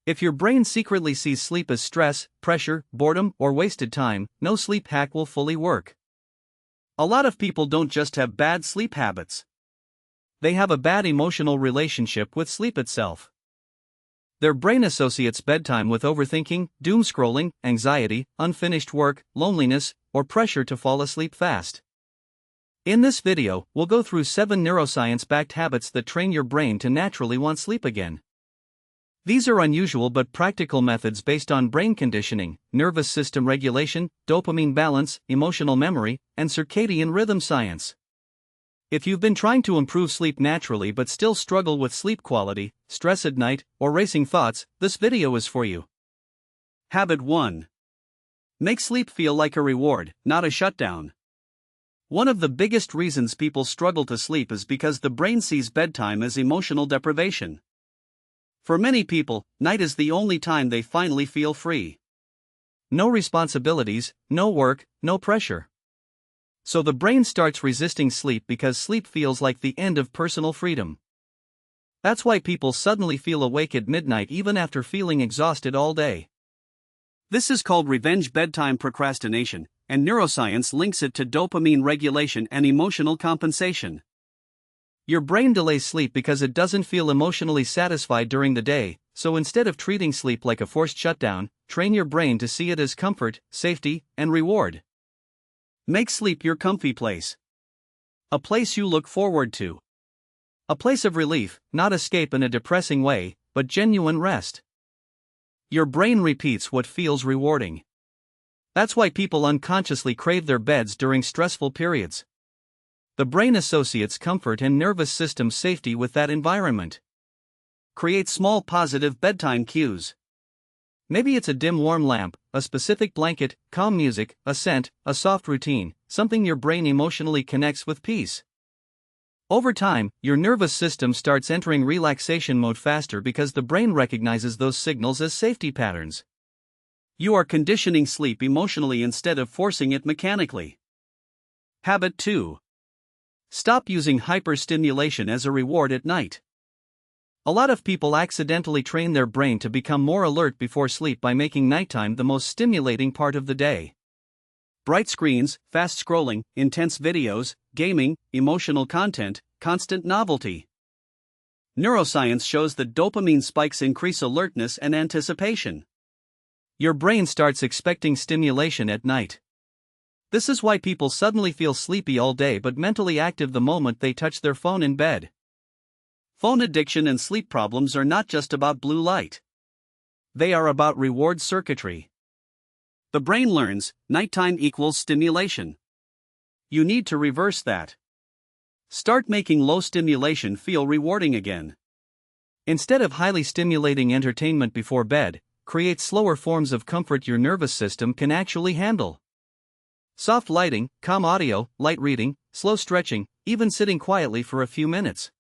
If your brain secretly sees sleep as stress, pressure, boredom, or wasted time, no sleep hack will fully work. A lot of people don't just have bad sleep habits. They have a bad emotional relationship with sleep itself. Their brain associates bedtime with overthinking, doom scrolling, anxiety, unfinished work, loneliness, or pressure to fall asleep fast. In this video, we'll go through 7 neuroscience-backed habits that train your brain to naturally want sleep again. These are unusual but practical methods based on brain conditioning, nervous system regulation, dopamine balance, emotional memory, and circadian rhythm science. If you've been trying to improve sleep naturally but still struggle with sleep quality, stress at night, or racing thoughts, this video is for you. Habit 1. Make sleep feel like a reward, not a shutdown. One of the biggest reasons people struggle to sleep is because the brain sees bedtime as emotional deprivation. For many people, night is the only time they finally feel free. No responsibilities, no work, no pressure. So the brain starts resisting sleep because sleep feels like the end of personal freedom. That's why people suddenly feel awake at midnight even after feeling exhausted all day. This is called revenge bedtime procrastination, and neuroscience links it to dopamine regulation and emotional compensation. Your brain delays sleep because it doesn't feel emotionally satisfied during the day, so instead of treating sleep like a forced shutdown, train your brain to see it as comfort, safety, and reward. Make sleep your comfy place. A place you look forward to. A place of relief, not escape in a depressing way, but genuine rest. Your brain repeats what feels rewarding. That's why people unconsciously crave their beds during stressful periods. The brain associates comfort and nervous system safety with that environment. Create small positive bedtime cues. Maybe it's a dim warm lamp, a specific blanket, calm music, a scent, a soft routine, something your brain emotionally connects with peace. Over time, your nervous system starts entering relaxation mode faster because the brain recognizes those signals as safety patterns. You are conditioning sleep emotionally instead of forcing it mechanically. Habit 2. Stop using hyperstimulation as a reward at night. A lot of people accidentally train their brain to become more alert before sleep by making nighttime the most stimulating part of the day. Bright screens, fast scrolling, intense videos, gaming, emotional content, constant novelty. Neuroscience shows that dopamine spikes increase alertness and anticipation. Your brain starts expecting stimulation at night. This is why people suddenly feel sleepy all day but mentally active the moment they touch their phone in bed. Phone addiction and sleep problems are not just about blue light. They are about reward circuitry. The brain learns, nighttime equals stimulation. You need to reverse that. Start making low stimulation feel rewarding again. Instead of highly stimulating entertainment before bed, create slower forms of comfort your nervous system can actually handle. Soft lighting, calm audio, light reading, slow stretching, even sitting quietly for a few minutes.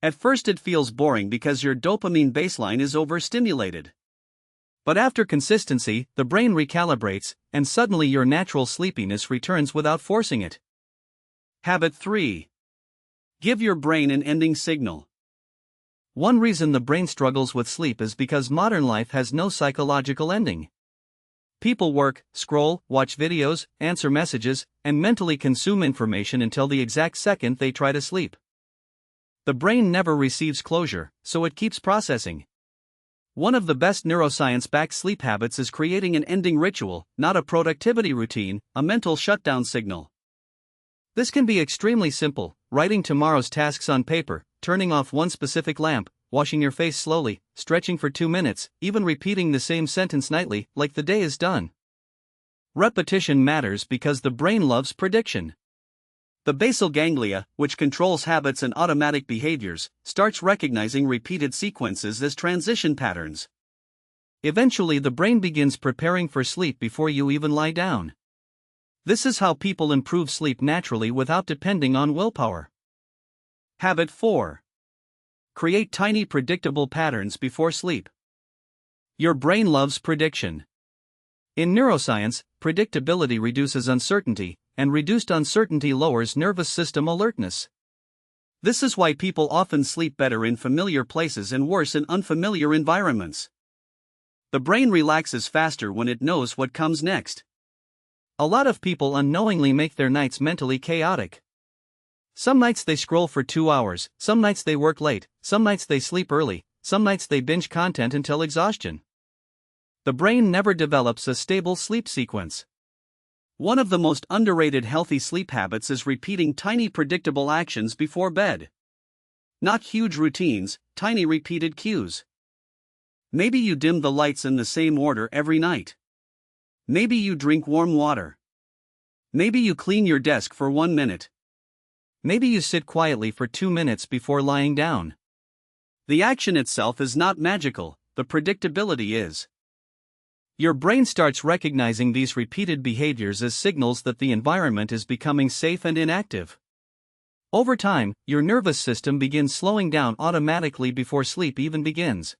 At first it feels boring because your dopamine baseline is overstimulated. But after consistency, the brain recalibrates, and suddenly your natural sleepiness returns without forcing it. Habit 3. Give your brain an ending signal. One reason the brain struggles with sleep is because modern life has no psychological ending. People work, scroll, watch videos, answer messages, and mentally consume information until the exact second they try to sleep. The brain never receives closure, so it keeps processing. One of the best neuroscience-backed sleep habits is creating an ending ritual, not a productivity routine, a mental shutdown signal. This can be extremely simple: writing tomorrow's tasks on paper, turning off one specific lamp, washing your face slowly, stretching for 2 minutes, even repeating the same sentence nightly, like the day is done. Repetition matters because the brain loves prediction. The basal ganglia, which controls habits and automatic behaviors, starts recognizing repeated sequences as transition patterns. Eventually, the brain begins preparing for sleep before you even lie down. This is how people improve sleep naturally without depending on willpower. Habit 4. Create tiny predictable patterns before sleep. Your brain loves prediction. In neuroscience, predictability reduces uncertainty, and reduced uncertainty lowers nervous system alertness. This is why people often sleep better in familiar places and worse in unfamiliar environments. The brain relaxes faster when it knows what comes next. A lot of people unknowingly make their nights mentally chaotic. Some nights they scroll for 2 hours, some nights they work late, some nights they sleep early, some nights they binge content until exhaustion. The brain never develops a stable sleep sequence. One of the most underrated healthy sleep habits is repeating tiny predictable actions before bed. Not huge routines, tiny repeated cues. Maybe you dim the lights in the same order every night. Maybe you drink warm water. Maybe you clean your desk for 1 minute. Maybe you sit quietly for 2 minutes before lying down. The action itself is not magical, the predictability is. Your brain starts recognizing these repeated behaviors as signals that the environment is becoming safe and inactive. Over time, your nervous system begins slowing down automatically before sleep even begins.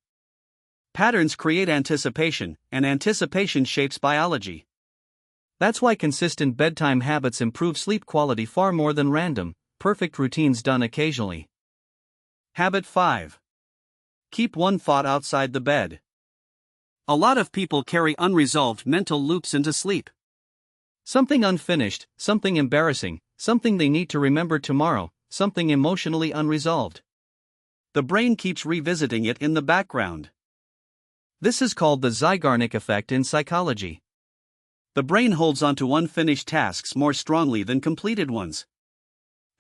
Patterns create anticipation, and anticipation shapes biology. That's why consistent bedtime habits improve sleep quality far more than random, perfect routines done occasionally. Habit 5. Keep one thought outside the bed. A lot of people carry unresolved mental loops into sleep. Something unfinished, something embarrassing, something they need to remember tomorrow, something emotionally unresolved. The brain keeps revisiting it in the background. This is called the Zeigarnik effect in psychology. The brain holds onto unfinished tasks more strongly than completed ones.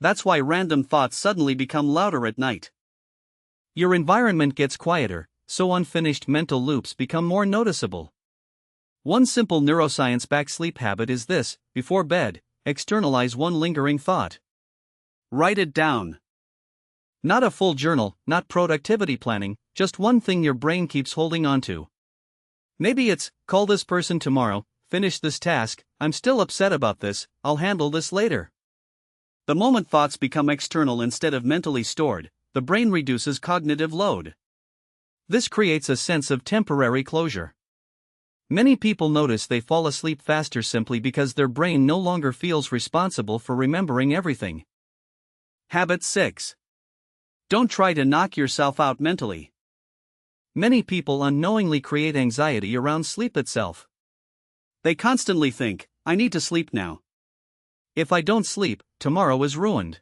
That's why random thoughts suddenly become louder at night. Your environment gets quieter, so unfinished mental loops become more noticeable. One simple neuroscience-backed sleep habit is this: before bed, externalize one lingering thought. Write it down. Not a full journal, not productivity planning, just one thing your brain keeps holding on to. Maybe it's, call this person tomorrow, finish this task, I'm still upset about this, I'll handle this later. The moment thoughts become external instead of mentally stored, the brain reduces cognitive load. This creates a sense of temporary closure. Many people notice they fall asleep faster simply because their brain no longer feels responsible for remembering everything. Habit 6. Don't try to knock yourself out mentally. Many people unknowingly create anxiety around sleep itself. They constantly think, I need to sleep now. If I don't sleep, tomorrow is ruined.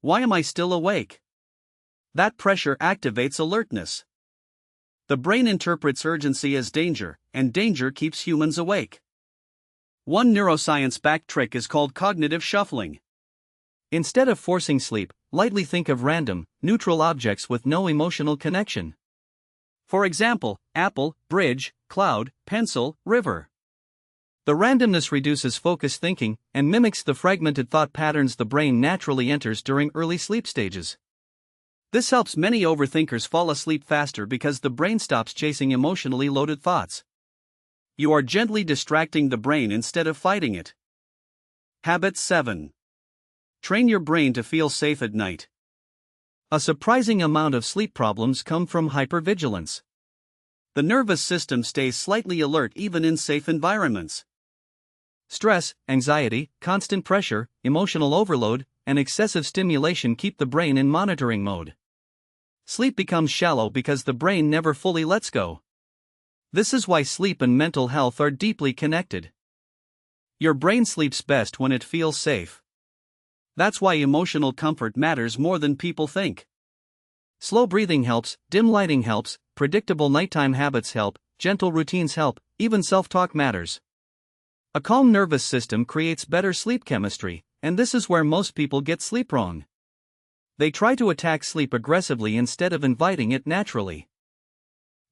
Why am I still awake? That pressure activates alertness. The brain interprets urgency as danger, and danger keeps humans awake. One neuroscience-backed trick is called cognitive shuffling. Instead of forcing sleep, lightly think of random, neutral objects with no emotional connection. For example, apple, bridge, cloud, pencil, river. The randomness reduces focused thinking and mimics the fragmented thought patterns the brain naturally enters during early sleep stages. This helps many overthinkers fall asleep faster because the brain stops chasing emotionally loaded thoughts. You are gently distracting the brain instead of fighting it. Habit 7. Train your brain to feel safe at night. A surprising amount of sleep problems come from hypervigilance. The nervous system stays slightly alert even in safe environments. Stress, anxiety, constant pressure, emotional overload, and excessive stimulation keep the brain in monitoring mode. Sleep becomes shallow because the brain never fully lets go. This is why sleep and mental health are deeply connected. Your brain sleeps best when it feels safe. That's why emotional comfort matters more than people think. Slow breathing helps, dim lighting helps, predictable nighttime habits help, gentle routines help, even self-talk matters. A calm nervous system creates better sleep chemistry, and this is where most people get sleep wrong. They try to attack sleep aggressively instead of inviting it naturally.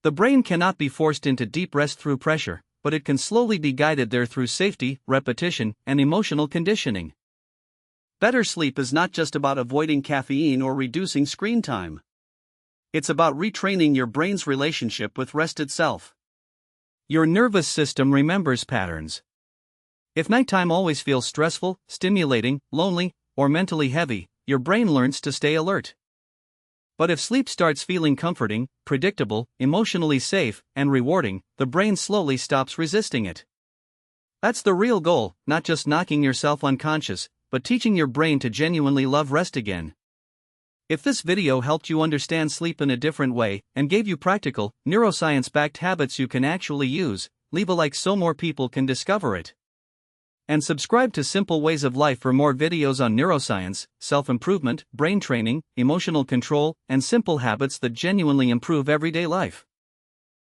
The brain cannot be forced into deep rest through pressure, but it can slowly be guided there through safety, repetition, and emotional conditioning. Better sleep is not just about avoiding caffeine or reducing screen time. It's about retraining your brain's relationship with rest itself. Your nervous system remembers patterns. If nighttime always feels stressful, stimulating, lonely, or mentally heavy, your brain learns to stay alert. But if sleep starts feeling comforting, predictable, emotionally safe, and rewarding, the brain slowly stops resisting it. That's the real goal, not just knocking yourself unconscious, but teaching your brain to genuinely love rest again. If this video helped you understand sleep in a different way and gave you practical, neuroscience-backed habits you can actually use, leave a like so more people can discover it. And subscribe to Simple Ways of Life for more videos on neuroscience, self-improvement, brain training, emotional control, and simple habits that genuinely improve everyday life.